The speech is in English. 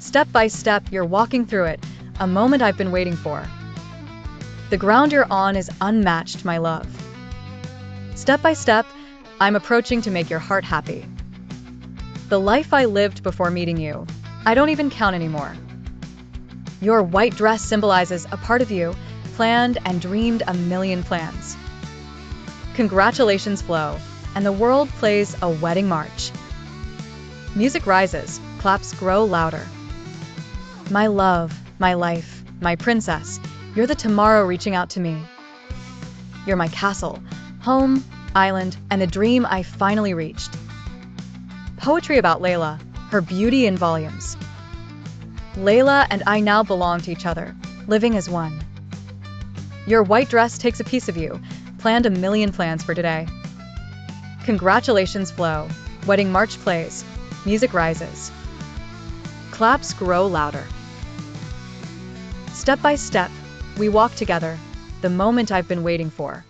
Step by step, you're walking through it, a moment I've been waiting for. The ground you're on is unmatched, my love. Step by step, I'm approaching to make your heart happy. The life I lived before meeting you, I don't even count anymore. Your white dress symbolizes a part of you, planned and dreamed a million plans. Congratulations flow, and the world plays a wedding march. Music rises, claps grow louder. My love, my life, my princess, you're the tomorrow reaching out to me. You're my castle, home, island, and the dream I finally reached. Poetry about Layla, her beauty in volumes. Layla and I now belong to each other, living as one. Your white dress takes a piece of you, planned a million plans for today. Congratulations flow, wedding march plays, music rises. Claps grow louder. Step by step, we walk together, the moment I've been waiting for.